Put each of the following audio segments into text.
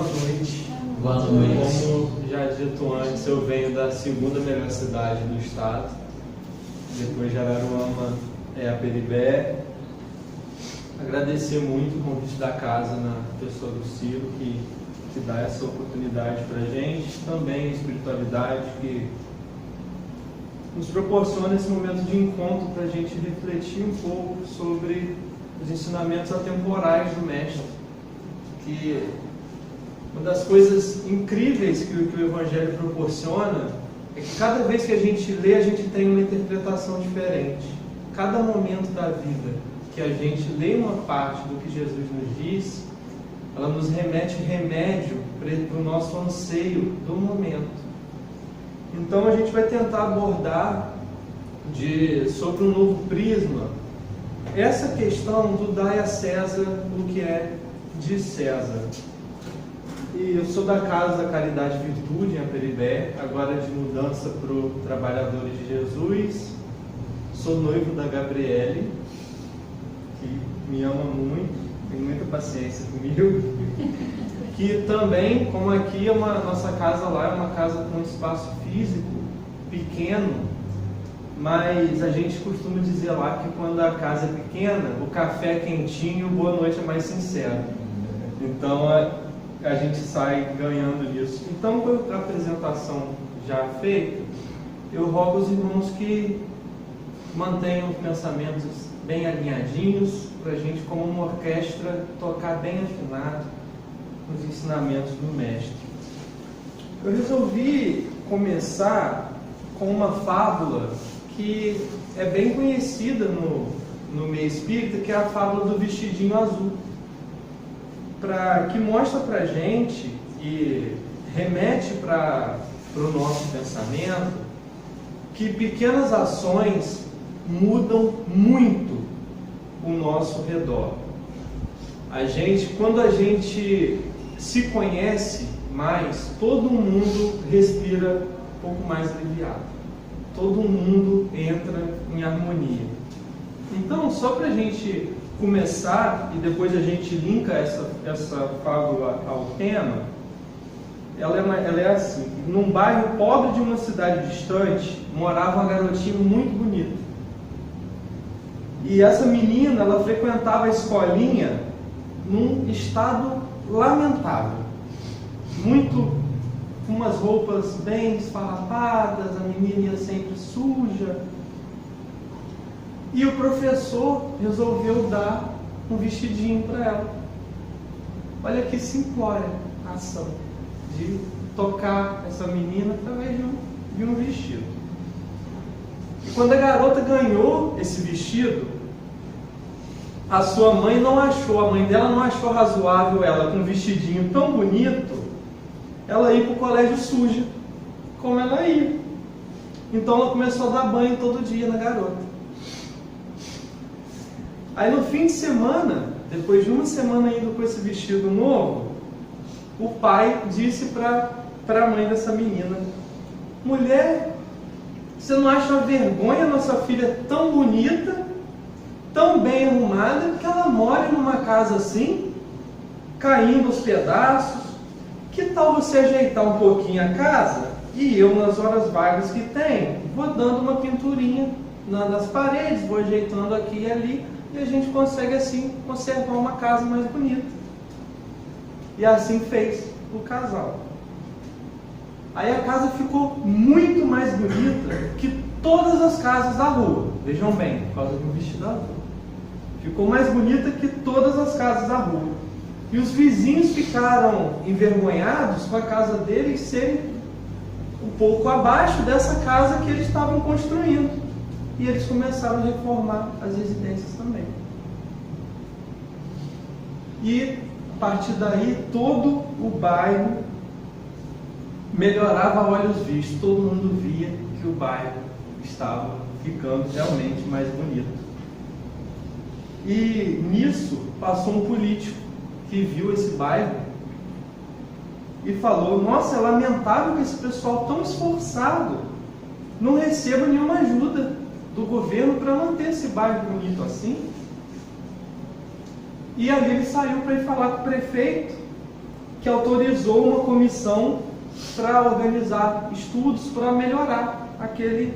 noite. Boa noite. Como já dito antes, eu venho da segunda melhor cidade do estado. Depois de Araruama é a Peribé. Agradecer muito o convite da casa na pessoa do Ciro, que dá essa oportunidade para a gente. Também a espiritualidade que nos proporciona esse momento de encontro para a gente refletir um pouco sobre os ensinamentos atemporais do Mestre. Que uma das coisas incríveis que o Evangelho proporciona é que cada vez que a gente lê, a gente tem uma interpretação diferente. Cada momento da vida que a gente lê uma parte do que Jesus nos diz, ela nos remete remédio para o nosso anseio do momento. Então a gente vai tentar abordar sobre um novo prisma essa questão do dai a César o que é de César. E eu sou da Casa Caridade e Virtude, em Aperibé, agora de mudança para o Trabalhadores de Jesus. Sou noivo da Gabriele, que me ama muito, tem muita paciência comigo. Que também, como aqui, nossa casa lá é uma casa com um espaço físico pequeno, mas a gente costuma dizer lá que quando a casa é pequena, o café é quentinho e o boa noite é mais sincero. Então a gente sai ganhando nisso. Então, com a apresentação já feita, eu rogo aos irmãos que mantenham os pensamentos bem alinhadinhos, para a gente, como uma orquestra, tocar bem afinado os ensinamentos do Mestre. Eu resolvi começar com uma fábula que é bem conhecida no meio espírita, que é a fábula do vestidinho azul, que mostra para a gente e remete para o nosso pensamento que pequenas ações mudam muito o nosso redor. Quando a gente se conhece mais, todo mundo respira um pouco mais aliviado. Todo mundo entra em harmonia. Então, só para a gente começar, e depois a gente linka essa fábula ao tema, ela é assim: num bairro pobre de uma cidade distante, morava uma garotinha muito bonita. E essa menina, ela frequentava a escolinha num estado lamentável, com umas roupas bem esfarrapadas, a menina ia sempre suja, e o professor resolveu dar um vestidinho para ela. Olha que simplória a ação de tocar essa menina através de um vestido. E quando a garota ganhou esse vestido, a mãe dela não achou razoável ela com um vestidinho tão bonito, ela ir para o colégio suja, como ela ia. Então ela começou a dar banho todo dia na garota. Aí no fim de semana, depois de uma semana indo com esse vestido novo, o pai disse para a mãe dessa menina: mulher, você não acha uma vergonha nossa filha tão bonita, tão bem arrumada, que ela mora numa casa assim, caindo aos pedaços? Que tal você ajeitar um pouquinho a casa e eu, nas horas vagas que tenho, vou dando uma pinturinha nas paredes, vou ajeitando aqui e ali, e a gente consegue assim conservar uma casa mais bonita. E assim fez o casal. Aí a casa ficou muito mais bonita que todas as casas da rua. Vejam bem, por causa do vestido azul. Ficou mais bonita que todas as casas da rua. E os vizinhos ficaram envergonhados com a casa deles serem um pouco abaixo dessa casa que eles estavam construindo. E eles começaram a reformar as residências também. E a partir daí todo o bairro melhorava a olhos vistos. Todo mundo via que o bairro estava ficando realmente mais bonito. E nisso passou um político que viu esse bairro e falou: nossa, é lamentável que esse pessoal tão esforçado não receba nenhuma ajuda do governo para manter esse bairro bonito assim. E ali ele saiu para ir falar com o prefeito que autorizou uma comissão para organizar estudos para melhorar aquele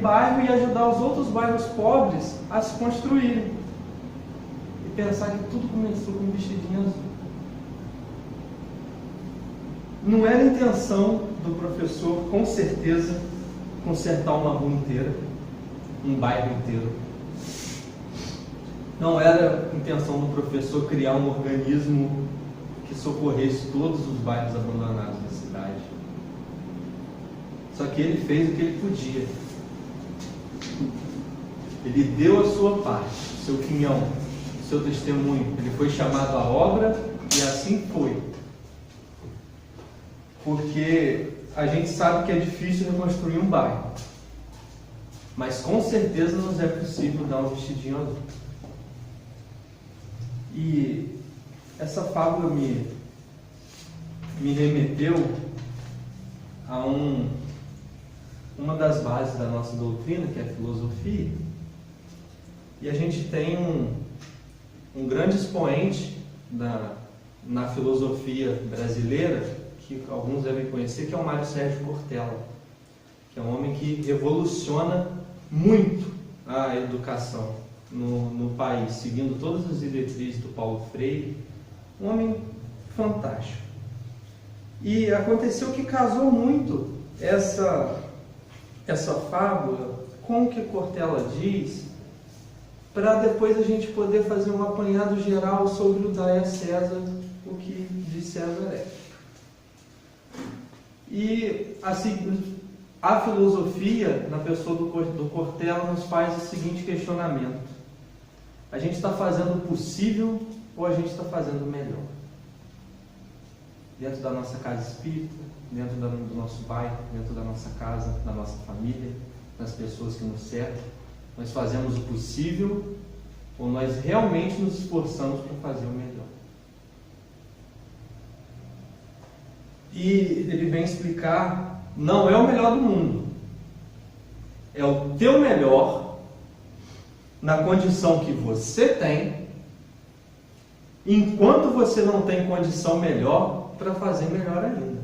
bairro e ajudar os outros bairros pobres a se construírem. E pensar que tudo começou com um vestidinho azul. Não era a intenção do professor, com certeza, consertar uma rua inteira, um bairro inteiro. Não era a intenção do professor criar um organismo que socorresse todos os bairros abandonados da cidade. Só que ele fez o que ele podia. Ele deu a sua parte, o seu quinhão, o seu testemunho. Ele foi chamado à obra e assim foi. Porque a gente sabe que é difícil reconstruir um bairro. Mas com certeza nos é possível dar um vestidinho azul. E essa fábula me remeteu a uma das bases da nossa doutrina, que é a filosofia. E a gente tem um grande expoente na filosofia brasileira, que alguns devem conhecer, que é o Mário Sérgio Cortella, que é um homem que revoluciona muito a educação no país, seguindo todas as diretrizes do Paulo Freire. Um homem fantástico. E aconteceu que casou muito essa fábula com o que Cortella diz, para depois a gente poder fazer um apanhado geral sobre o dai a César o que de César é. E assim, a filosofia, na pessoa do Cortella, nos faz o seguinte questionamento: a gente está fazendo o possível ou a gente está fazendo o melhor? Dentro da nossa casa espírita, dentro do nosso bairro, dentro da nossa casa, da nossa família, das pessoas que nos cercam, nós fazemos o possível ou nós realmente nos esforçamos para fazer o melhor? E ele vem explicar, não é o melhor do mundo, é o teu melhor na condição que você tem, enquanto você não tem condição melhor para fazer melhor ainda.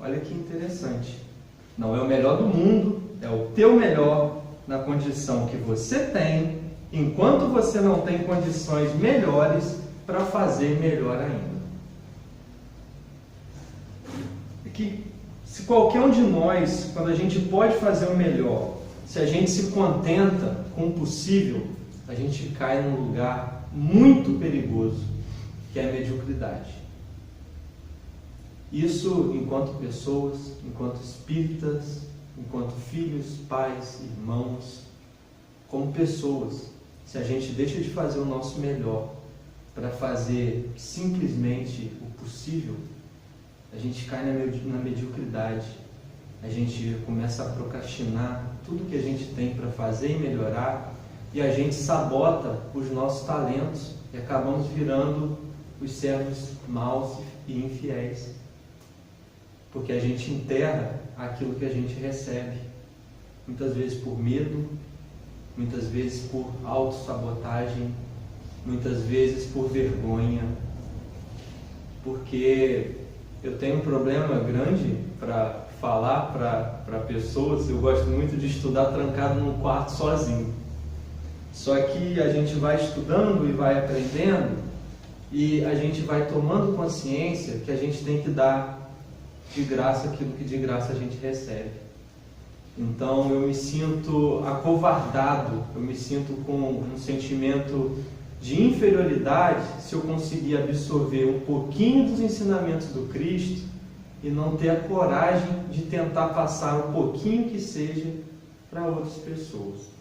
Olha que interessante. Não é o melhor do mundo, é o teu melhor na condição que você tem, enquanto você não tem condições melhores para fazer melhor ainda. Que se qualquer um de nós, quando a gente pode fazer o melhor, se a gente se contenta com o possível, a gente cai num lugar muito perigoso, que é a mediocridade. Isso enquanto pessoas, enquanto espíritas, enquanto filhos, pais, irmãos, como pessoas. Se a gente deixa de fazer o nosso melhor para fazer simplesmente o possível, a gente cai na mediocridade, a gente começa a procrastinar tudo que a gente tem para fazer e melhorar, e a gente sabota os nossos talentos e acabamos virando os servos maus e infiéis, porque a gente enterra aquilo que a gente recebe, muitas vezes por medo, muitas vezes por autossabotagem, muitas vezes por vergonha, porque eu tenho um problema grande para falar para pessoas. Eu gosto muito de estudar trancado num quarto sozinho. Só que a gente vai estudando e vai aprendendo e a gente vai tomando consciência que a gente tem que dar de graça aquilo que de graça a gente recebe. Então eu me sinto acovardado, eu me sinto com um sentimento de inferioridade se eu conseguir absorver um pouquinho dos ensinamentos do Cristo e não ter a coragem de tentar passar um pouquinho que seja para outras pessoas.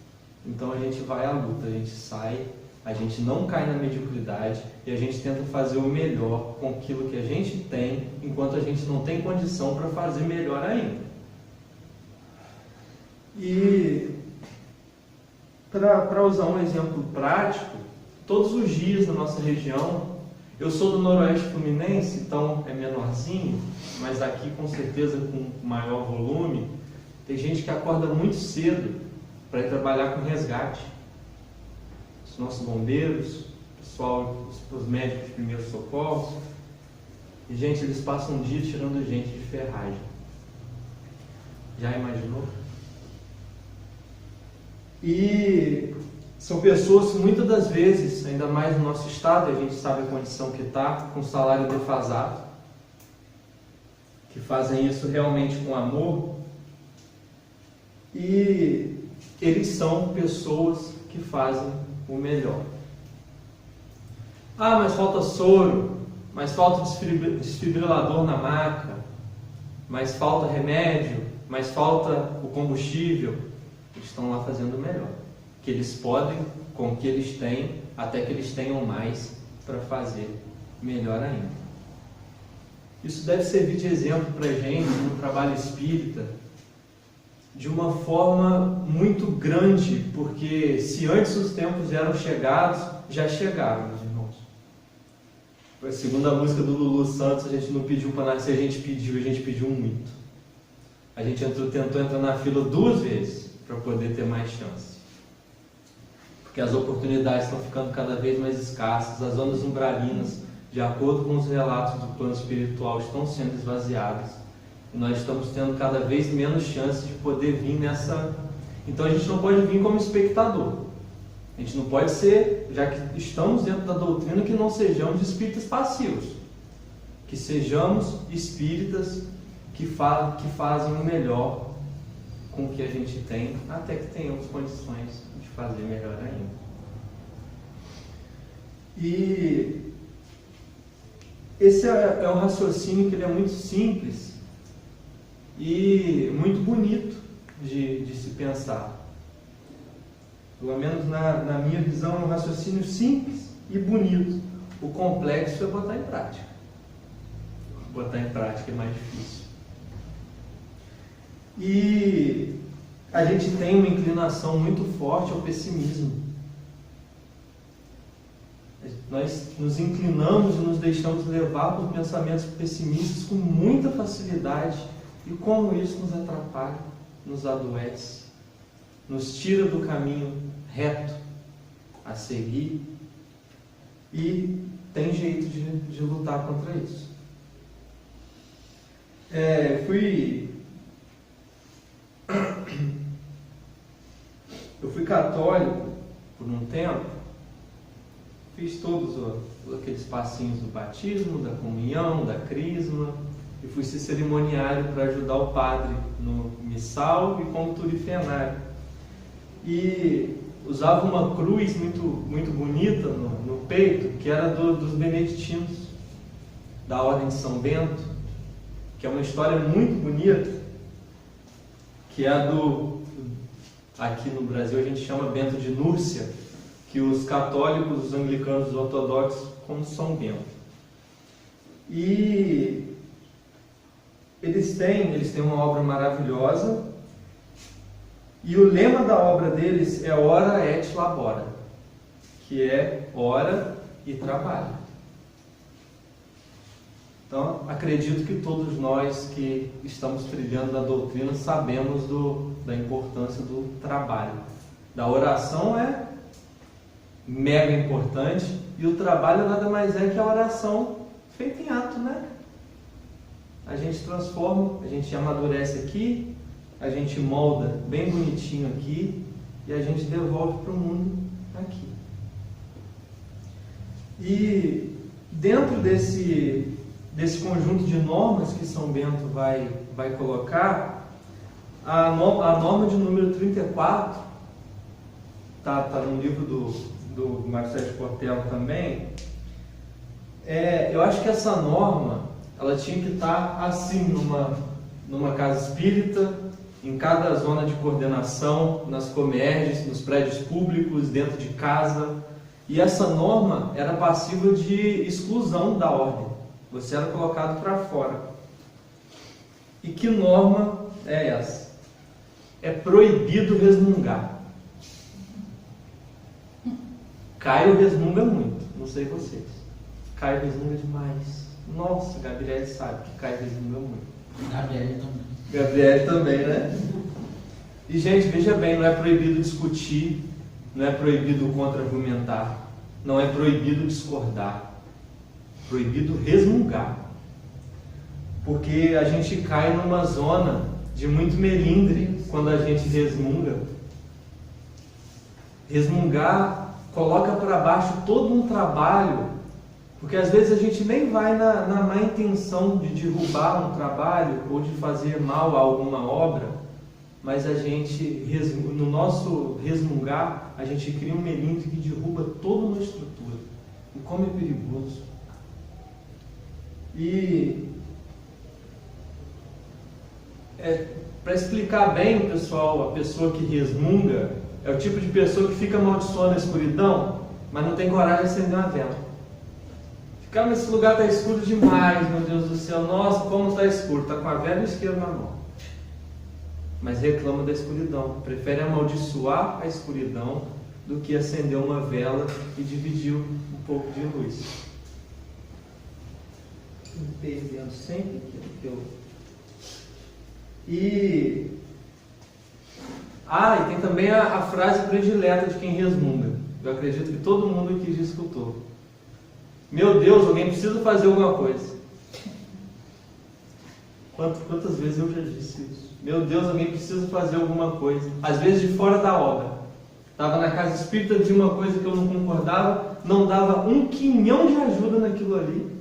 Então a gente vai à luta, a gente sai, a gente não cai na mediocridade e a gente tenta fazer o melhor com aquilo que a gente tem, enquanto a gente não tem condição para fazer melhor ainda. E para usar um exemplo prático, todos os dias na nossa região, eu sou do Noroeste Fluminense, então é menorzinho, mas aqui com certeza com maior volume, tem gente que acorda muito cedo para ir trabalhar com resgate. Os nossos bombeiros, pessoal, os médicos de primeiros socorros. E, gente, eles passam um dia tirando gente de ferragem. Já imaginou? E são pessoas que muitas das vezes, ainda mais no nosso estado, a gente sabe a condição que está, com salário defasado, que fazem isso realmente com amor. E eles são pessoas que fazem o melhor. Ah, mas falta soro, mas falta desfibrilador na maca, mas falta remédio, mas falta o combustível. Eles estão lá fazendo o melhor que eles podem, com o que eles têm, até que eles tenham mais para fazer melhor ainda. Isso deve servir de exemplo para a gente no trabalho espírita de uma forma muito grande, porque se antes os tempos eram chegados, já chegaram, meus irmãos. A segunda música do Lulu Santos, a gente não pediu para nascer, a gente pediu muito. A gente tentou entrar na fila 2 vezes para poder ter mais chance. Porque as oportunidades estão ficando cada vez mais escassas, as zonas umbralinas, de acordo com os relatos do plano espiritual, estão sendo esvaziadas. E nós estamos tendo cada vez menos chances de poder vir nessa... Então a gente não pode vir como espectador. A gente não pode ser, já que estamos dentro da doutrina, que não sejamos espíritas passivos. Que sejamos espíritas que fazem o melhor com o que a gente tem, até que tenhamos condições de fazer melhor ainda. E esse é um raciocínio que ele é muito simples e muito bonito de se pensar. Pelo menos na minha visão, é um raciocínio simples e bonito. O complexo é botar em prática. Botar em prática é mais difícil. E a gente tem uma inclinação muito forte ao pessimismo. Nós nos inclinamos e nos deixamos levar por pensamentos pessimistas com muita facilidade. E como isso nos atrapalha, nos adoece, nos tira do caminho reto a seguir, e tem jeito de lutar contra isso. Eu fui católico por um tempo, fiz todos aqueles passinhos do batismo, da comunhão, da crisma, e fui ser cerimoniário para ajudar o padre no missal e como turifenário. E usava uma cruz muito bonita no peito, que era dos beneditinos, da Ordem de São Bento, que é uma história muito bonita, que é aqui no Brasil a gente chama Bento de Núrcia, que os católicos, os anglicanos, os ortodoxos, como São Bento. E eles têm uma obra maravilhosa, e o lema da obra deles é Ora et Labora, que é ora e trabalho. Então, acredito que todos nós que estamos trilhando a doutrina sabemos da importância do trabalho. Da oração é mega importante, e o trabalho nada mais é que a oração feita em ato, né? A gente transforma, a gente amadurece aqui, a gente molda bem bonitinho aqui, e a gente devolve para o mundo aqui. E dentro desse conjunto de normas que São Bento vai colocar, a norma de número 34, tá no livro do Marcos Sérgio Portela também. Eu acho que essa norma, ela tinha que estar assim numa casa espírita, em cada zona de coordenação, nas comerges, nos prédios públicos, dentro de casa. E essa norma era passível de exclusão da ordem. Você era colocado para fora. E que norma é essa? É proibido resmungar. Caio resmunga muito, não sei vocês. Caio resmunga demais. Nossa, Gabriel sabe que Caio resmunga muito. Gabriel também, né? E, gente, veja bem, não é proibido discutir, não é proibido contra-argumentar, não é proibido discordar, proibido resmungar. Porque a gente cai numa zona de muito melindre quando a gente resmunga. Resmungar coloca para baixo todo um trabalho, porque às vezes a gente nem vai na má intenção de derrubar um trabalho ou de fazer mal a alguma obra, mas a gente, no nosso resmungar, a gente cria um melindre que derruba toda uma estrutura. E como é perigoso. E para explicar bem, pessoal, a pessoa que resmunga é o tipo de pessoa que fica amaldiçoando a escuridão, mas não tem coragem de acender uma vela. Ficar nesse lugar está escuro demais, meu Deus do céu, nossa, como está escuro, está com a vela e o isqueiro na mão. Mas reclama da escuridão, prefere amaldiçoar a escuridão do que acender uma vela e dividir um pouco de luz. Perdendo sempre aquilo que eu... E tem também a frase predileta de quem resmunga. Eu acredito que todo mundo aqui já escutou. Meu Deus, alguém precisa fazer alguma coisa. Quantas vezes eu já disse isso? Meu Deus, alguém precisa fazer alguma coisa. Às vezes de fora da obra. Estava na casa espírita de uma coisa que eu não concordava, não dava um quinhão de ajuda naquilo ali.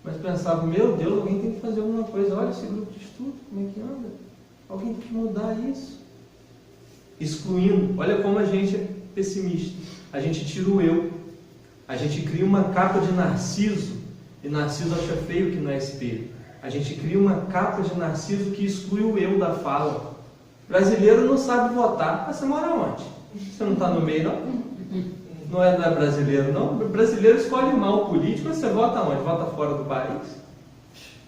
Mas pensava, meu Deus, alguém tem que fazer alguma coisa. Olha esse grupo de estudo, como é que anda? Alguém tem que mudar isso. Excluindo. Olha como a gente é pessimista. A gente tira o eu. A gente cria uma capa de Narciso. E Narciso acha feio que não é espelho. A gente cria uma capa de Narciso que exclui o eu da fala. Brasileiro não sabe votar. Mas você mora onde? Você não está no meio, não? Não é brasileiro, não? O brasileiro escolhe mal o político, mas você vota onde? Vota fora do país?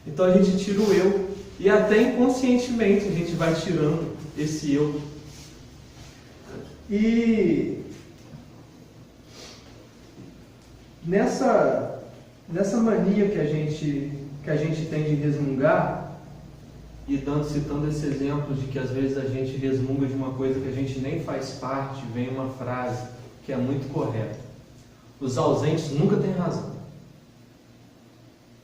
Então a gente tira o eu. E até inconscientemente a gente vai tirando esse eu. E nessa mania que a gente tem de resmungar, e citando esse exemplo de que às vezes a gente resmunga de uma coisa que a gente nem faz parte, vem uma frase que é muito correta. Os ausentes nunca têm razão.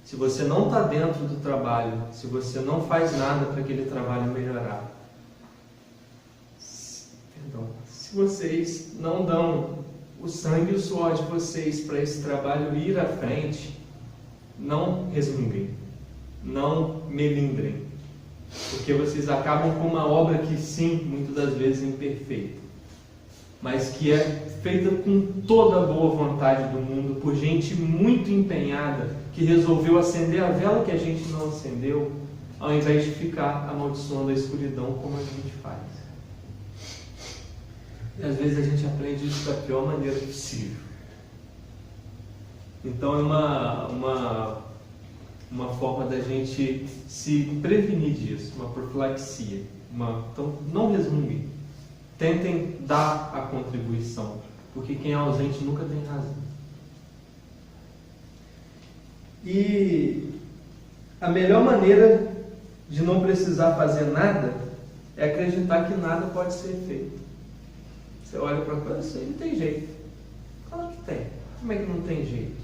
Se você não está dentro do trabalho, se você não faz nada para aquele trabalho melhorar, se vocês não dão o sangue e o suor de vocês para esse trabalho ir à frente, não resmunguem, não melindrem, porque vocês acabam com uma obra que sim, muitas das vezes é imperfeita, mas que é feita com toda a boa vontade do mundo, por gente muito empenhada, que resolveu acender a vela que a gente não acendeu, ao invés de ficar amaldiçoando a escuridão como a gente faz. E às vezes a gente aprende isso da pior maneira possível. Então é uma forma da gente se prevenir disso, uma profilaxia. Então não resmunguem. Tentem dar a contribuição, porque quem é ausente nunca tem razão. E a melhor maneira de não precisar fazer nada é acreditar que nada pode ser feito. Você olha para a coisa assim, não tem jeito. Claro que tem. Como é que não tem jeito?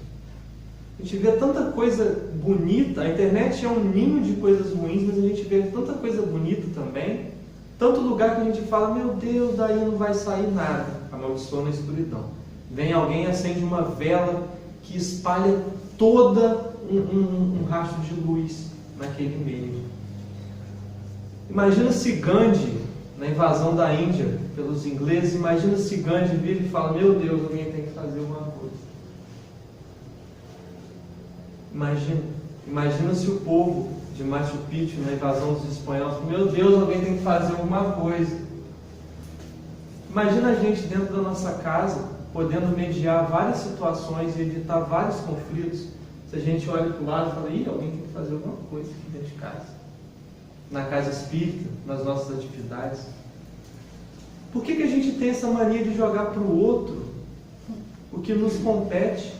A gente vê tanta coisa bonita, a internet é um ninho de coisas ruins, mas a gente vê tanta coisa bonita também. Tanto lugar que a gente fala, meu Deus, daí não vai sair nada. Amaldiçoa na escuridão. Vem alguém, acende uma vela que espalha toda um rastro de luz naquele meio. Imagina se Gandhi, na invasão da Índia pelos ingleses, imagina se Gandhi vira e fala, meu Deus, alguém tem que fazer alguma coisa. Imagina se o povo de Machu Picchu, na invasão dos espanhóis, meu Deus, alguém tem que fazer alguma coisa. Imagina a gente dentro da nossa casa, podendo mediar várias situações e evitar vários conflitos, se a gente olha para o lado e fala, alguém tem que fazer alguma coisa aqui dentro de casa. Na casa espírita, nas nossas atividades. Por que a gente tem essa mania de jogar para o outro o que nos compete?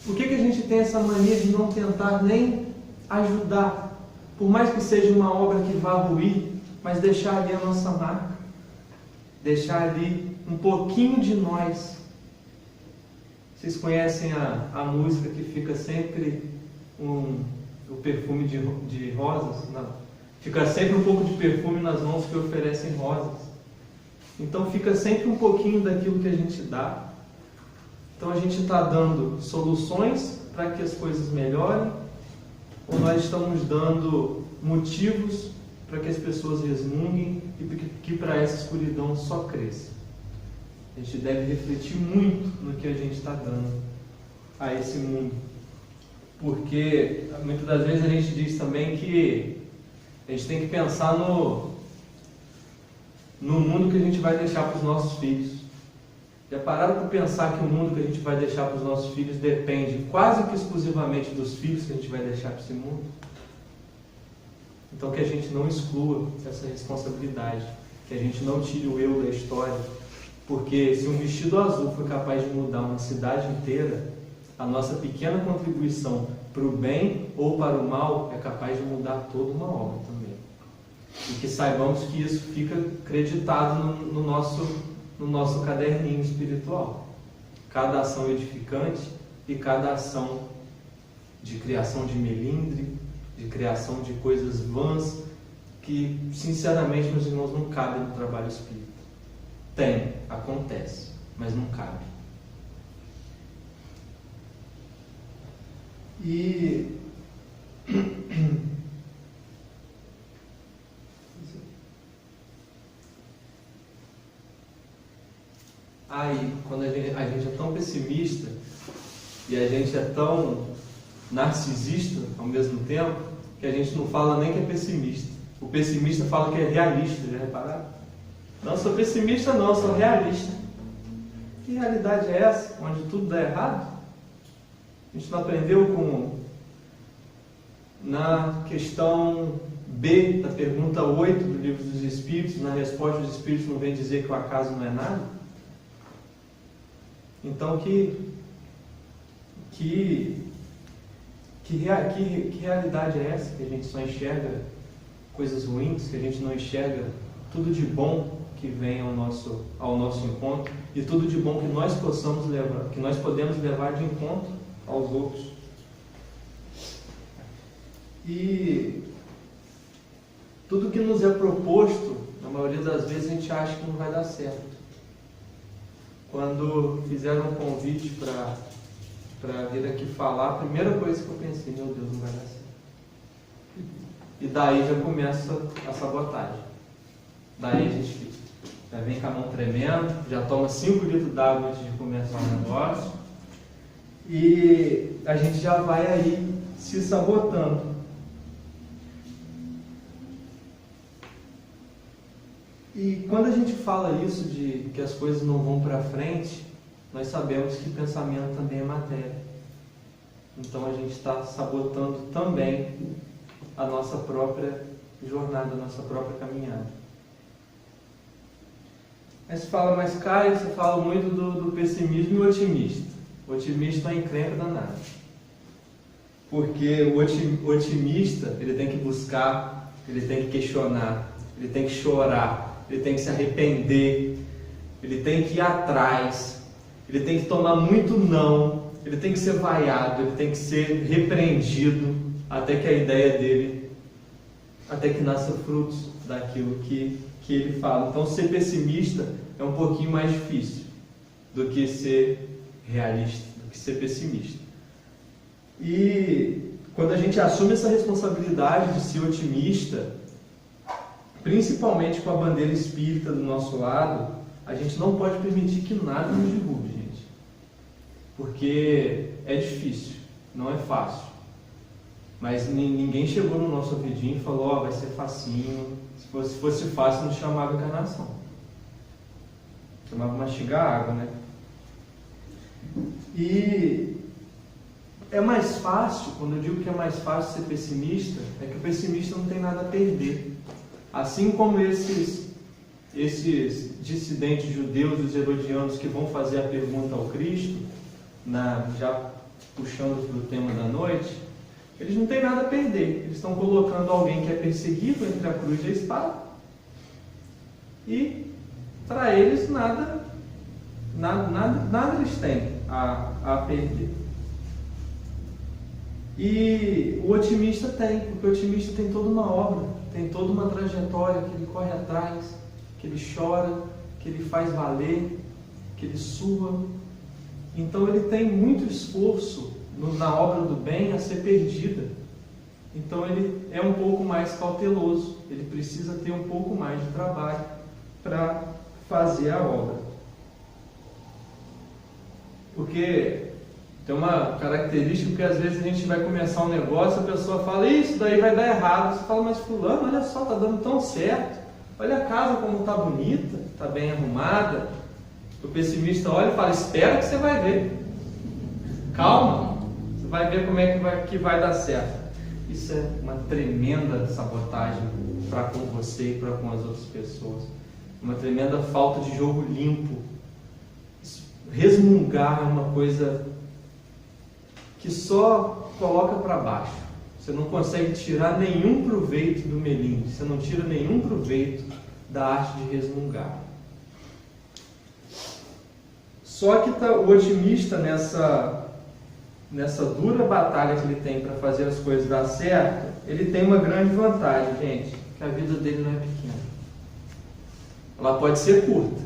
Por que a gente tem essa mania de não tentar nem ajudar? Por mais que seja uma obra que vá ruir, mas deixar ali a nossa marca. Deixar ali um pouquinho de nós. Vocês conhecem a música que fica sempre o perfume de rosas? Não. Fica sempre um pouco de perfume nas mãos que oferecem rosas. Então fica sempre um pouquinho daquilo que a gente dá. Então a gente está dando soluções para que as coisas melhorem, ou nós estamos dando motivos para que as pessoas resmunguem e que para essa escuridão só cresça. A gente deve refletir muito no que a gente está dando a esse mundo. Porque muitas das vezes a gente diz também que a gente tem que pensar no mundo que a gente vai deixar para os nossos filhos. Já pararam para pensar que o mundo que a gente vai deixar para os nossos filhos depende quase que exclusivamente dos filhos que a gente vai deixar para esse mundo? Então que a gente não exclua essa responsabilidade, que a gente não tire o eu da história, porque se um vestido azul foi capaz de mudar uma cidade inteira, a nossa pequena contribuição para o bem ou para o mal é capaz de mudar toda uma obra também. E que saibamos que isso fica acreditado no nosso caderninho espiritual. Cada ação edificante e cada ação de criação de melindre, de criação de coisas vãs, que sinceramente, meus irmãos, não cabe no trabalho espírita. Acontece, mas não cabe. E aí, quando a gente é tão pessimista e a gente é tão narcisista ao mesmo tempo, que a gente não fala nem que é pessimista. O pessimista fala que é realista, já repararam? Não sou pessimista não, sou realista. Que realidade é essa, onde tudo dá errado? A gente não aprendeu na questão B da pergunta 8 do Livro dos Espíritos, na resposta dos Espíritos não vem dizer que o acaso não é nada? Então que realidade é essa? Que a gente só enxerga coisas ruins, que a gente não enxerga tudo de bom que vem ao nosso encontro e tudo de bom que nós podemos levar de encontro aos outros. E tudo que nos é proposto, na maioria das vezes a gente acha que não vai dar certo. Quando fizeram um convite para vir aqui falar, a primeira coisa que eu pensei, meu Deus, não vai dar certo. E daí já começa a sabotagem. Daí a gente já vem com a mão tremendo, já toma 5 litros d'água antes de começar o negócio. E a gente já vai aí se sabotando. E quando a gente fala isso de que as coisas não vão para frente, nós sabemos que pensamento também é matéria. Então a gente está sabotando também a nossa própria jornada, a nossa própria caminhada. Aí você fala, mas Caio, você fala muito do pessimismo e o otimista. O otimista é uma encrenca danada. Porque o otimista, ele tem que buscar, ele tem que questionar, ele tem que chorar, ele tem que se arrepender, ele tem que ir atrás, ele tem que tomar muito não, ele tem que ser vaiado, ele tem que ser repreendido, até que a ideia dele, até que nasça frutos daquilo que ele fala. Então ser pessimista é um pouquinho mais difícil do que ser realista, do que ser pessimista. E quando a gente assume essa responsabilidade de ser otimista, principalmente com a bandeira espírita do nosso lado, a gente não pode permitir que nada nos derrube, gente. Porque é difícil, não é fácil. Mas ninguém chegou no nosso ouvidinho e falou, vai ser facinho. Se fosse fácil, não chamava encarnação. Chamava mastigar água, né? E é mais fácil, quando eu digo que é mais fácil ser pessimista, é que o pessimista não tem nada a perder. Assim como esses dissidentes judeus, os herodianos, que vão fazer a pergunta ao Cristo, já puxando para o tema da noite, eles não têm nada a perder. Eles estão colocando alguém que é perseguido entre a cruz e a espada. E para eles nada eles têm. a perder. E o otimista tem, porque o otimista tem toda uma obra, tem toda uma trajetória que ele corre atrás, que ele chora, que ele faz valer, que ele sua. Então ele tem muito esforço na obra do bem a ser perdida. Então ele é um pouco mais cauteloso, ele precisa ter um pouco mais de trabalho para fazer a obra. Porque tem uma característica que às vezes a gente vai começar um negócio, a pessoa fala, isso daí vai dar errado. Você fala, mas fulano, olha só, está dando tão certo. Olha a casa como está bonita, está bem arrumada. O pessimista olha e fala, espera que você vai ver. Calma, você vai ver como é que vai dar certo. Isso é uma tremenda sabotagem para com você e para com as outras pessoas. Uma tremenda falta de jogo limpo. Resmungar é uma coisa que só coloca para baixo. Você não consegue tirar nenhum proveito do melindre. Você não tira nenhum proveito da arte de resmungar. Só que o otimista nessa dura batalha que ele tem para fazer as coisas dar certo, ele tem uma grande vantagem, gente, que a vida dele não é pequena. Ela pode ser curta.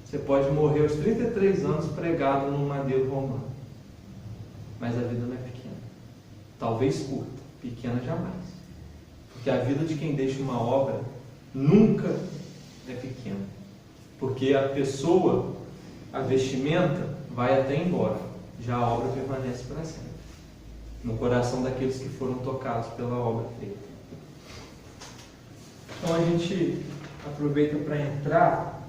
Você pode morrer aos 33 anos pregado num madeiro romano. Mas a vida não é pequena. Talvez curta, pequena jamais. Porque a vida de quem deixa uma obra nunca é pequena. Porque a pessoa, a vestimenta, vai até embora. Já a obra permanece para sempre. No coração daqueles que foram tocados pela obra feita. Então a gente aproveita para entrar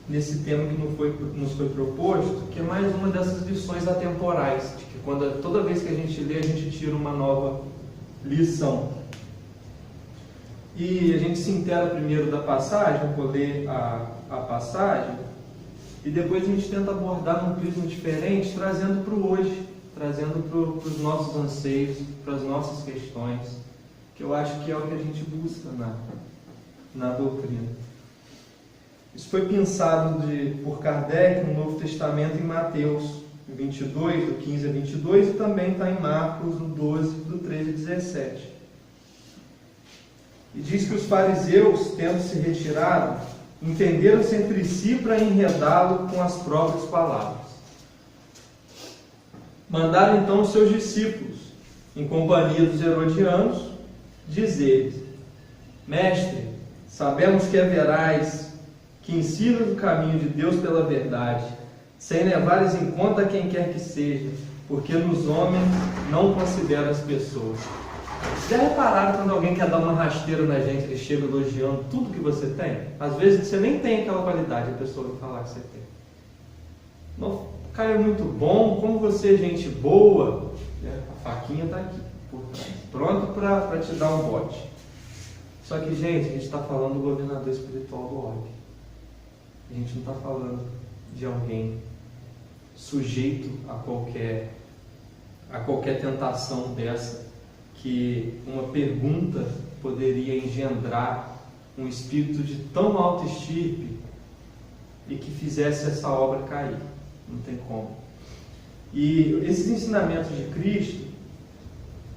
nesse tema que nos foi proposto, que é mais uma dessas lições atemporais, de que toda vez que a gente lê, a gente tira uma nova lição. E a gente se inteira primeiro da passagem, eu vou ler a passagem, e depois a gente tenta abordar num prisma diferente, trazendo para o hoje, trazendo para os nossos anseios, para as nossas questões, que eu acho que é o que a gente busca na doutrina. Isso foi pensado por Kardec no Novo Testamento em Mateus 22, do 15 a 22, e também está em Marcos, no 12, do 13 a 17. E diz que os fariseus, tendo se retirado, entenderam-se entre si para enredá-lo com as próprias palavras. Mandaram então os seus discípulos, em companhia dos herodianos, dizer-lhes: Mestre, sabemos que haverás que ensinas o caminho de Deus pela verdade, sem levares em conta quem quer que seja, porque nos homens não considera as pessoas. Já repararam quando alguém quer dar uma rasteira na gente, ele chega elogiando tudo que você tem? Às vezes você nem tem aquela qualidade, a pessoa vai falar que você tem. Não, cara, é muito bom, como você é gente boa, a faquinha está aqui, por trás, pronto para te dar um bote. Só que, gente, a gente está falando do governador espiritual do orbe. A gente não está falando de alguém sujeito a qualquer tentação dessa, que uma pergunta poderia engendrar um espírito de tão alta estirpe e que fizesse essa obra cair. Não tem como. E esses ensinamentos de Cristo,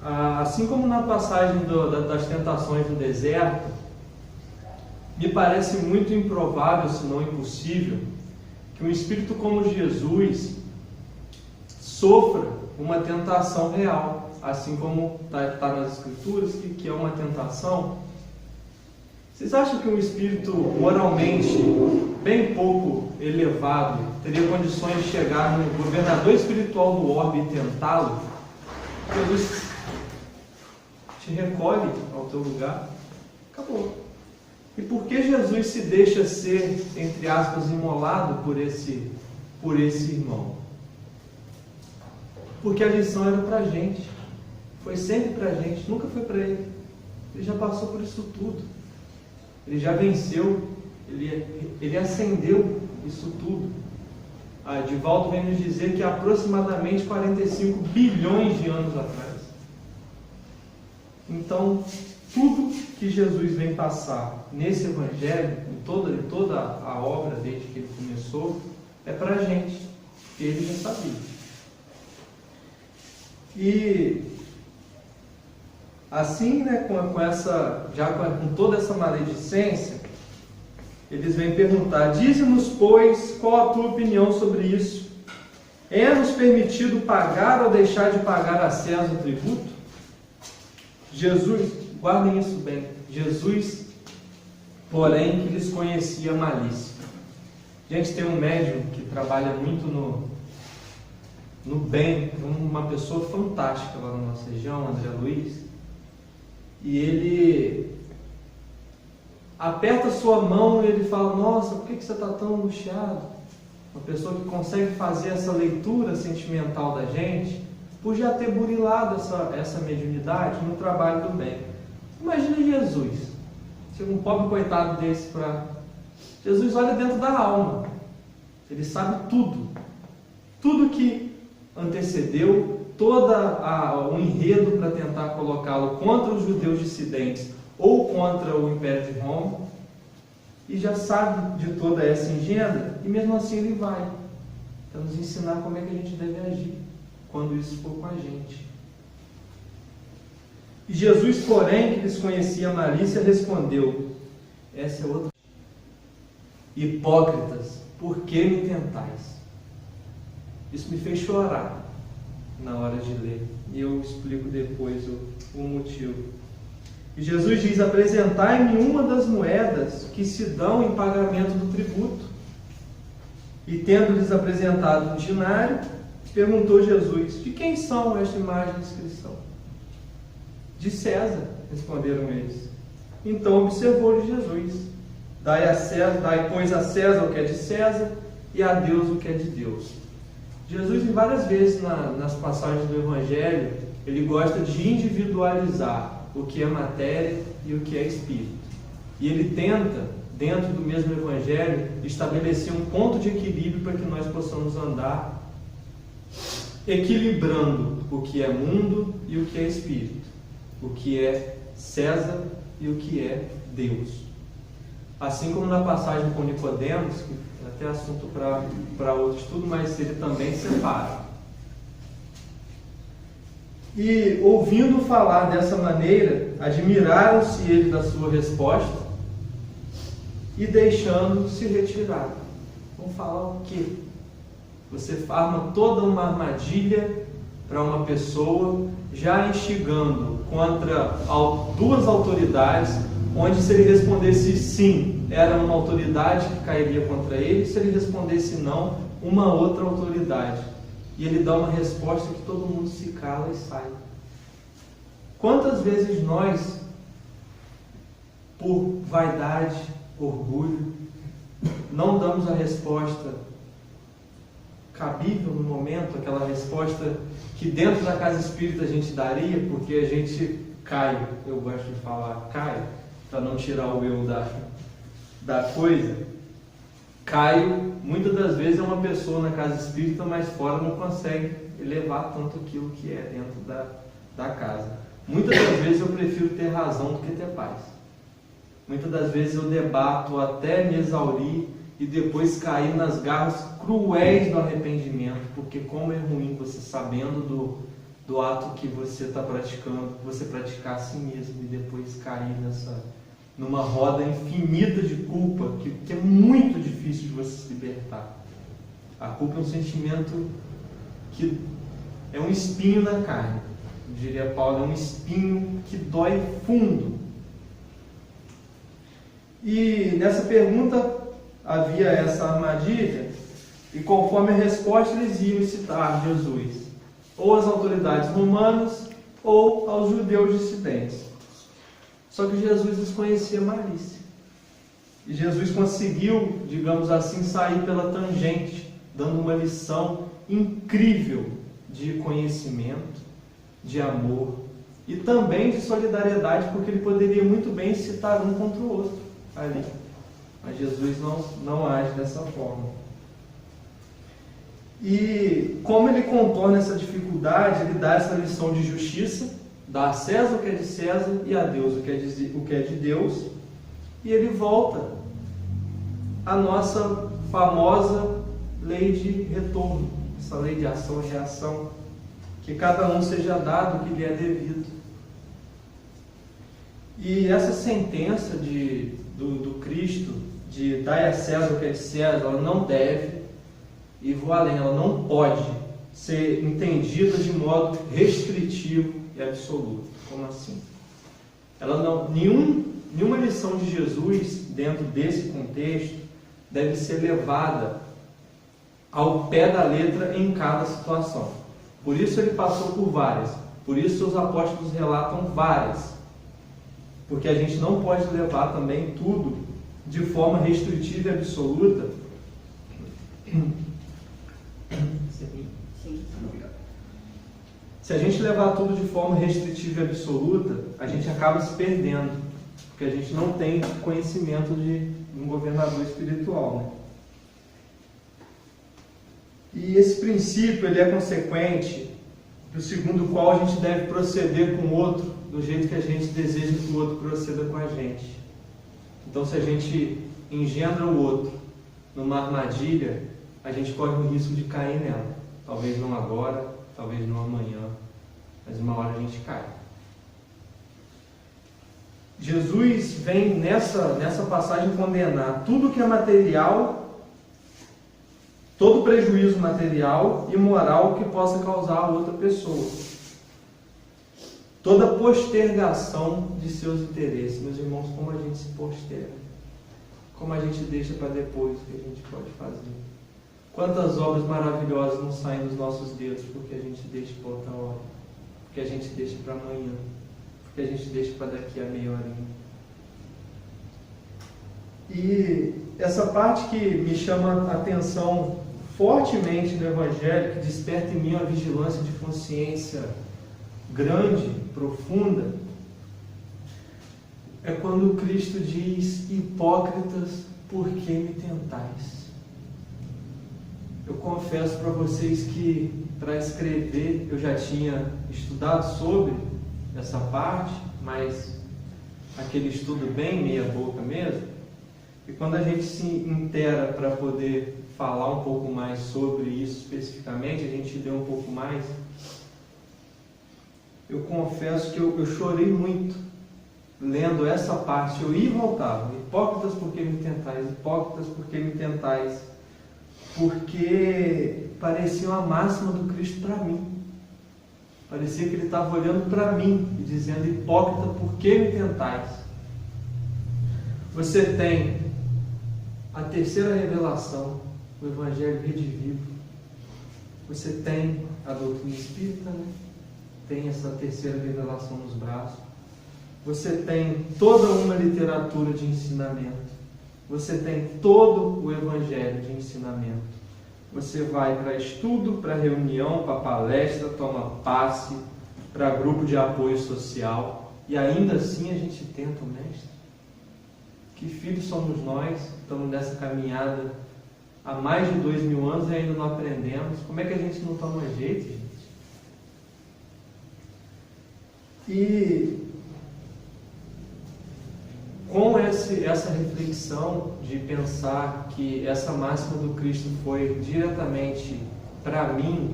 assim como na passagem das tentações no deserto, me parece muito improvável, se não impossível, que um espírito como Jesus sofra uma tentação real. Assim como está nas Escrituras, que é uma tentação. Vocês acham que um espírito moralmente bem pouco elevado teria condições de chegar no governador espiritual do orbe e tentá-lo? Jesus te recolhe ao teu lugar. Acabou. E por que Jesus se deixa ser, entre aspas, imolado por esse irmão? Porque a lição era para a gente. Foi sempre para a gente, nunca foi para ele. Ele já passou por isso tudo. Ele já venceu, ele ascendeu isso tudo. Divaldo vem nos dizer que aproximadamente 45 bilhões de anos atrás. Então, tudo que Jesus vem passar nesse Evangelho, em toda a obra desde que ele começou, é para a gente, que ele já sabia. E assim, né, com toda essa maledicência, eles vêm perguntar: dize-nos, pois, qual a tua opinião sobre isso? É-nos permitido pagar ou deixar de pagar a César o tributo? Jesus, guardem isso bem, Jesus, porém, que lhes conhecia a malícia. Gente, tem um médium que trabalha muito no bem, uma pessoa fantástica lá na nossa região, André Luiz, e ele aperta a sua mão e ele fala: nossa, por que você está tão angustiado? Uma pessoa que consegue fazer essa leitura sentimental da gente, por já ter burilado essa mediunidade no trabalho do bem. Imagina Jesus, se um pobre coitado desse Jesus olha dentro da alma, ele sabe tudo que antecedeu, todo o enredo para tentar colocá-lo contra os judeus dissidentes ou contra o Império de Roma, e já sabe de toda essa engenda, e mesmo assim ele vai para nos ensinar como é que a gente deve agir quando isso for com a gente. E Jesus, porém, que lhes conhecia a malícia, respondeu: essa é outra. Hipócritas, por que me tentais? Isso me fez chorar na hora de ler, e eu explico depois o motivo. E Jesus diz: apresentai-me uma das moedas que se dão em pagamento do tributo. E tendo-lhes apresentado um dinário, perguntou Jesus: de quem são esta imagem e inscrição? De César, responderam eles. Então observou-lhe Jesus: dai, pois, a César o que é de César, e a Deus o que é de Deus. Jesus, em várias vezes nas passagens do Evangelho, ele gosta de individualizar o que é matéria e o que é espírito. E ele tenta, dentro do mesmo Evangelho, estabelecer um ponto de equilíbrio para que nós possamos andar equilibrando o que é mundo e o que é espírito, o que é César e o que é Deus. Assim como na passagem com Nicodemos, que é até assunto para outro estudo, mas ele também separa. E ouvindo falar dessa maneira, admiraram-se ele da sua resposta e deixando-se retirar. Vão falar o quê? Você arma toda uma armadilha para uma pessoa, já instigando contra duas autoridades, onde se ele respondesse sim, era uma autoridade que cairia contra ele, se ele respondesse não, uma outra autoridade. E ele dá uma resposta que todo mundo se cala e sai. Quantas vezes nós, por vaidade, orgulho, não damos a resposta cabível no momento, aquela resposta que dentro da casa espírita a gente daria, porque a gente cai, eu gosto de falar cai, para não tirar o eu da coisa. Caio, muitas das vezes, é uma pessoa na casa espírita, mas fora não consegue elevar tanto aquilo que é dentro da casa. Muitas das vezes eu prefiro ter razão do que ter paz. Muitas das vezes eu debato até me exaurir e depois cair nas garras cruéis do arrependimento, porque como é ruim você, sabendo do ato que você está praticando, você praticar a si mesmo e depois cair numa roda infinita de culpa, que é muito difícil de você se libertar. A culpa é um sentimento que é um espinho na carne, diria Paulo, é um espinho que dói fundo. E nessa pergunta havia essa armadilha, e conforme a resposta eles iam citar Jesus, ou às autoridades romanas, ou aos judeus dissidentes. Só que Jesus desconhecia a malícia. E Jesus conseguiu, digamos assim, sair pela tangente, dando uma lição incrível de conhecimento, de amor e também de solidariedade, porque ele poderia muito bem citar um contra o outro ali. Mas Jesus não age dessa forma. E como ele contorna essa dificuldade, ele dá essa lição de justiça, dá a César o que é de César e a Deus o que é de Deus, e ele volta à nossa famosa lei de retorno, essa lei de ação e reação, que cada um seja dado o que lhe é devido. E essa sentença do Cristo, de dar a César o que é de César, ela não deve, e vou além, ela não pode ser entendida de modo restritivo e absoluto. Como assim? Ela não, nenhuma lição de Jesus, dentro desse contexto, deve ser levada ao pé da letra em cada situação. Por isso ele passou por várias. Por isso os apóstolos relatam várias. Porque a gente não pode levar também tudo de forma restritiva e absoluta. Se a gente levar tudo de forma restritiva e absoluta, a gente acaba se perdendo, porque a gente não tem conhecimento de um governador espiritual, né? E esse princípio ele é consequente do segundo qual a gente deve proceder com o outro do jeito que a gente deseja que o outro proceda com a gente. Então, se a gente engendra o outro numa armadilha, a gente corre o risco de cair nela. Talvez não agora, talvez não amanhã, mas uma hora a gente cai. Jesus vem nessa passagem condenar tudo que é material, todo prejuízo material e moral que possa causar a outra pessoa. Toda postergação de seus interesses. Meus irmãos, como a gente se posterga? Como a gente deixa para depois o que a gente pode fazer? Quantas obras maravilhosas não saem dos nossos dedos porque a gente deixa para outra hora? Porque a gente deixa para amanhã? Porque a gente deixa para daqui a meia horinha? E essa parte que me chama a atenção fortemente no Evangelho, que desperta em mim uma vigilância de consciência grande, profunda, é quando Cristo diz: hipócritas, por que me tentais? Eu confesso para vocês que para escrever eu já tinha estudado sobre essa parte, mas aquele estudo bem meia boca mesmo, e quando a gente se inteira para poder falar um pouco mais sobre isso especificamente, a gente lê um pouco mais. Eu confesso que eu chorei muito lendo essa parte. Eu ia e voltava. Hipócritas, por que me tentais? Hipócritas, por que me tentais? Porque parecia uma máxima do Cristo para mim. Parecia que ele estava olhando para mim e dizendo: hipócrita, por que me tentais? Você tem a terceira revelação, o Evangelho redivivo. Você tem a doutrina espírita, né? Tem essa terceira revelação nos braços. Você tem toda uma literatura de ensinamento. Você tem todo o Evangelho de ensinamento. Você vai para estudo, para reunião, para palestra, toma passe, para grupo de apoio social, e ainda assim a gente tenta o Mestre. Que filhos somos nós? Estamos nessa caminhada há mais de 2000 anos e ainda não aprendemos. Como é que a gente não toma jeito, gente? E com essa reflexão de pensar que essa máxima do Cristo foi diretamente para mim,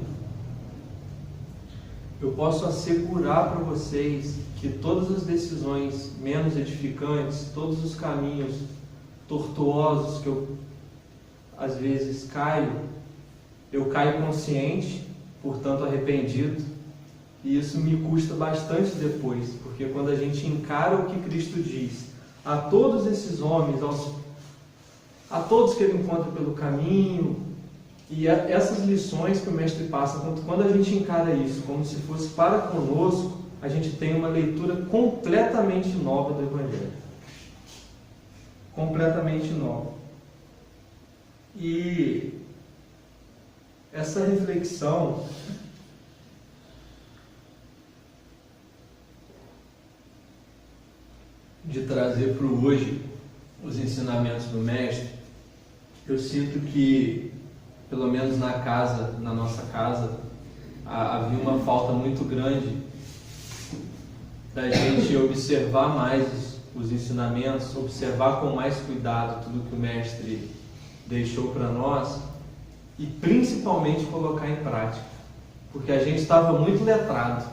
eu posso assegurar para vocês que todas as decisões menos edificantes, todos os caminhos tortuosos que eu às vezes caio, eu caio consciente, portanto arrependido. E isso me custa bastante depois, porque quando a gente encara o que Cristo diz a todos esses homens, a todos que ele encontra pelo caminho, e essas lições que o Mestre passa, quando a gente encara isso como se fosse para conosco, a gente tem uma leitura completamente nova do Evangelho. Completamente nova. E essa reflexão de trazer para o hoje os ensinamentos do Mestre, eu sinto que, pelo menos na nossa casa, havia uma falta muito grande da gente observar mais os ensinamentos, observar com mais cuidado tudo que o Mestre deixou para nós, e principalmente colocar em prática. Porque a gente estava muito letrado,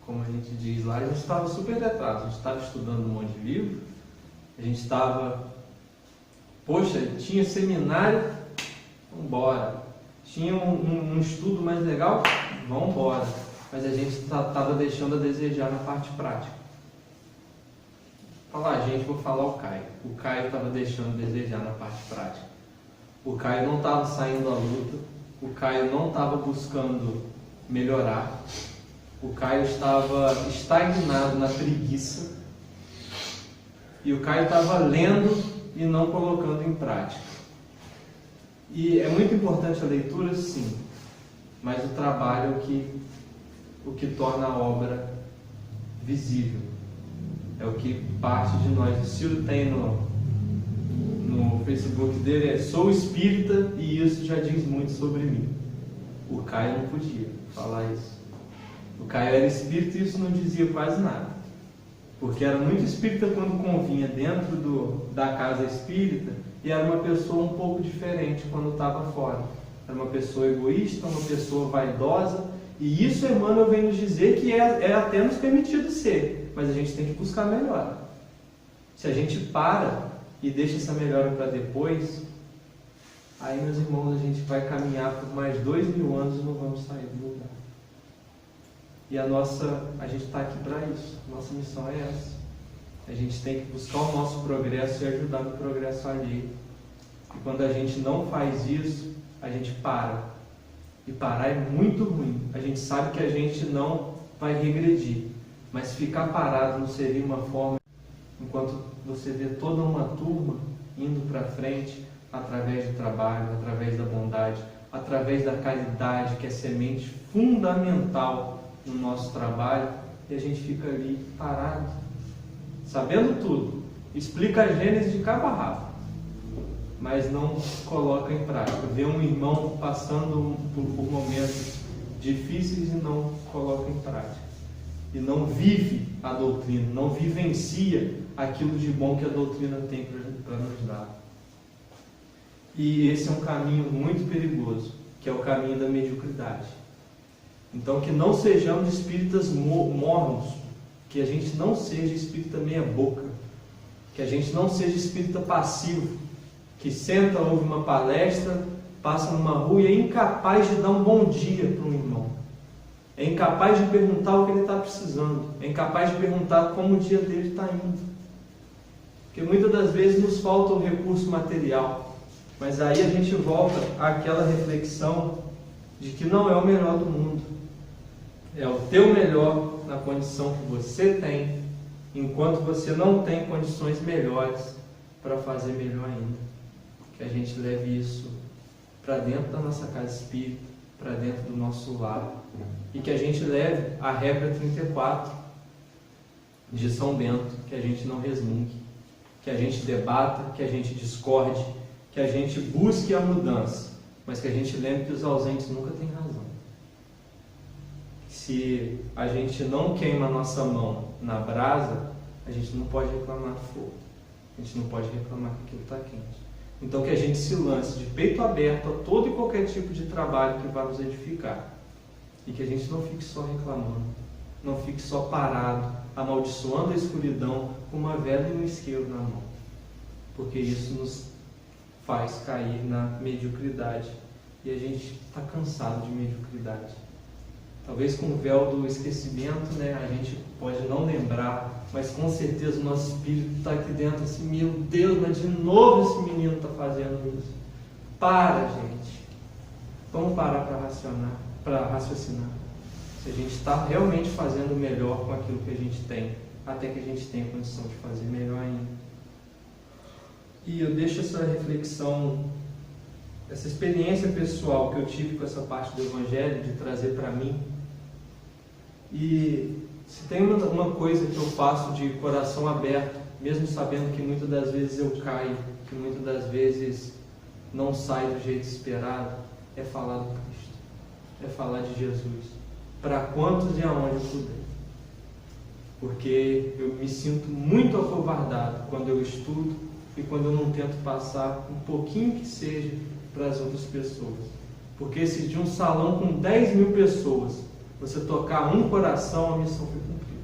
como a gente diz lá, a gente estava super letrado, a gente estava estudando um monte de livro, a gente estava, poxa, tinha seminário, vamos embora, tinha um estudo mais legal, vamos embora, mas a gente estava deixando a desejar na parte prática. Falar, gente, vou falar o Caio estava deixando a desejar na parte prática. O Caio não estava saindo à luta, o Caio não estava buscando melhorar, o Caio estava estagnado na preguiça e o Caio estava lendo e não colocando em prática. E é muito importante a leitura, sim, mas o trabalho é o que torna a obra visível, é o que parte de nós. O Ciro tem no Facebook dele, sou espírita e isso já diz muito sobre mim. O Caio não podia falar isso. O Caio era espírita e isso não dizia quase nada. Porque era muito espírita quando convinha dentro da casa espírita e era uma pessoa um pouco diferente quando estava fora. Era uma pessoa egoísta, uma pessoa vaidosa. E isso Emmanuel vem nos dizer que é até nos permitido ser, mas a gente tem que buscar melhora. Se a gente para e deixa essa melhora para depois, aí, meus irmãos, a gente vai caminhar por mais 2000 anos e não vamos sair do lugar. E a gente está aqui para isso. Nossa missão é essa. A gente tem que buscar o nosso progresso e ajudar no progresso alheio. E quando a gente não faz isso, a gente para. E parar é muito ruim. A gente sabe que a gente não vai regredir. Mas ficar parado não seria uma forma, enquanto você vê toda uma turma indo para frente, através do trabalho, através da bondade, através da caridade, que é semente fundamental no nosso trabalho, e a gente fica ali parado, sabendo tudo, explica a Gênesis de cabo a rabo, mas não coloca em prática. Vê um irmão passando por momentos difíceis e não coloca em prática, e não vive a doutrina, não vivencia aquilo de bom que a doutrina tem para nos dar. E esse é um caminho muito perigoso, que é o caminho da mediocridade. Então, que não sejamos espíritas mornos, que a gente não seja espírita meia boca, que a gente não seja espírita passivo, que senta, ouve uma palestra, passa numa rua e é incapaz de dar um bom dia para um irmão, é incapaz de perguntar o que ele está precisando, é incapaz de perguntar como o dia dele está indo, porque muitas das vezes nos falta o recurso material. Mas aí a gente volta àquela reflexão de que não é o melhor do mundo. É o teu melhor na condição que você tem, enquanto você não tem condições melhores para fazer melhor ainda. Que a gente leve isso para dentro da nossa casa espírita, para dentro do nosso lar. E que a gente leve a regra 34 de São Bento, que a gente não resmungue, que a gente debata, que a gente discorde, que a gente busque a mudança, mas que a gente lembre que os ausentes nunca têm razão. Se a gente não queima a nossa mão na brasa, a gente não pode reclamar do fogo, a gente não pode reclamar que aquilo está quente. Então que a gente se lance de peito aberto a todo e qualquer tipo de trabalho que vá nos edificar, e que a gente não fique só reclamando, não fique só parado, amaldiçoando a escuridão com uma vela e um isqueiro na mão, porque isso nos faz cair na mediocridade, e a gente está cansado de mediocridade. Talvez com o véu do esquecimento, a gente pode não lembrar, mas com certeza o nosso espírito está aqui dentro assim, meu Deus, mas de novo esse menino está fazendo isso. Para, gente. Vamos parar para raciocinar. Se a gente está realmente fazendo melhor com aquilo que a gente tem, até que a gente tenha condição de fazer melhor ainda. E eu deixo essa reflexão, essa experiência pessoal que eu tive com essa parte do Evangelho, de trazer para mim. E se tem uma coisa que eu faço de coração aberto, mesmo sabendo que muitas das vezes eu caio, que muitas das vezes não sai do jeito esperado, é falar do Cristo, é falar de Jesus, para quantos e aonde eu puder. Porque eu me sinto muito acovardado quando eu estudo e quando eu não tento passar um pouquinho que seja para as outras pessoas. Porque se de um salão com 10 mil pessoas, você tocar um coração, a missão foi cumprida.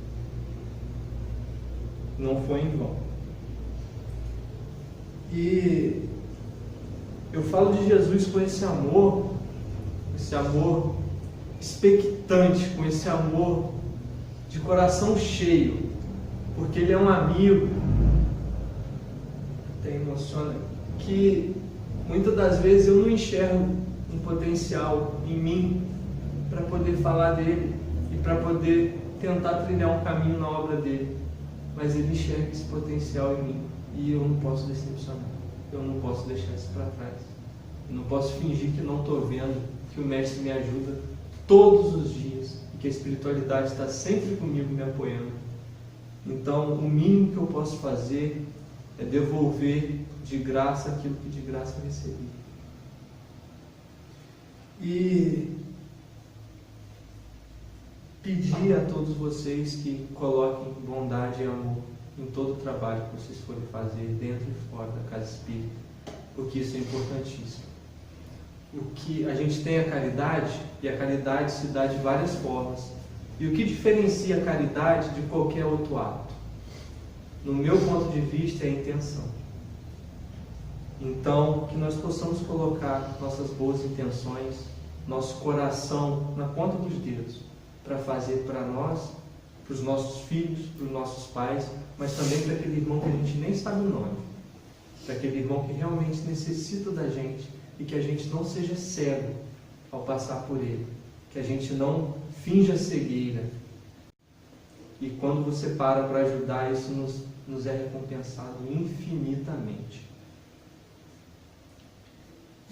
Não foi em vão. E eu falo de Jesus com esse amor expectante, com esse amor de coração cheio, porque Ele é um amigo, até emociona, que muitas das vezes eu não enxergo um potencial em mim para poder falar dele e para poder tentar trilhar um caminho na obra dele, mas Ele enxerga esse potencial em mim e eu não posso decepcionar, eu não posso deixar isso para trás, eu não posso fingir que não estou vendo que o Mestre me ajuda todos os dias e que a espiritualidade está sempre comigo me apoiando. Então, o mínimo que eu posso fazer é devolver de graça aquilo que de graça recebi. E pedir a todos vocês que coloquem bondade e amor em todo o trabalho que vocês forem fazer dentro e fora da casa espírita, porque isso é importantíssimo. O que a gente tem a caridade, e a caridade se dá de várias formas. E o que diferencia a caridade de qualquer outro ato? No meu ponto de vista, é a intenção. Então, que nós possamos colocar nossas boas intenções, nosso coração na ponta dos dedos, para fazer para nós, para os nossos filhos, para os nossos pais, mas também para aquele irmão que a gente nem sabe o nome, para aquele irmão que realmente necessita da gente, e que a gente não seja cego ao passar por ele, que a gente não finja cegueira. E quando você para ajudar, isso nos é recompensado infinitamente.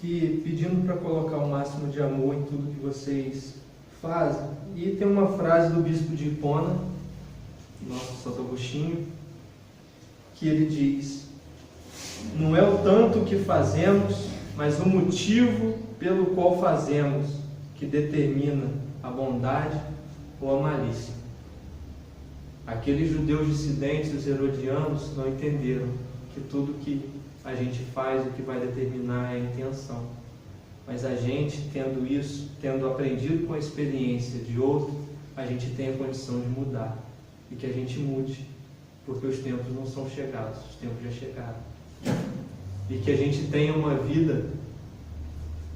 E pedindo para colocar o máximo de amor em tudo que vocês fazem. E tem uma frase do Bispo de Hipona, nosso Santo Agostinho, que ele diz: não é o tanto que fazemos, mas o motivo pelo qual fazemos que determina a bondade ou a malícia. Aqueles judeus dissidentes, os herodianos, não entenderam que tudo que a gente faz, o que vai determinar é a intenção. Mas a gente, tendo isso, tendo aprendido com a experiência de outro, a gente tem a condição de mudar. E que a gente mude, porque os tempos não são chegados, os tempos já chegaram. E que a gente tenha uma vida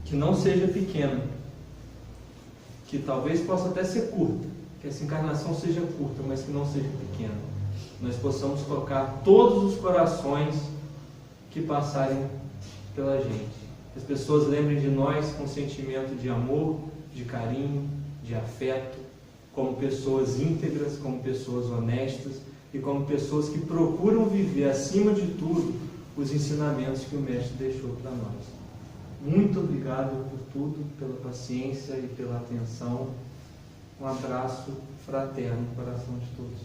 que não seja pequena, que talvez possa até ser curta, que essa encarnação seja curta, mas que não seja pequena. Nós possamos tocar todos os corações que passarem pela gente. As pessoas lembrem de nós com sentimento de amor, de carinho, de afeto, como pessoas íntegras, como pessoas honestas e como pessoas que procuram viver, acima de tudo, os ensinamentos que o Mestre deixou para nós. Muito obrigado por tudo, pela paciência e pela atenção. Um abraço fraterno no coração de todos.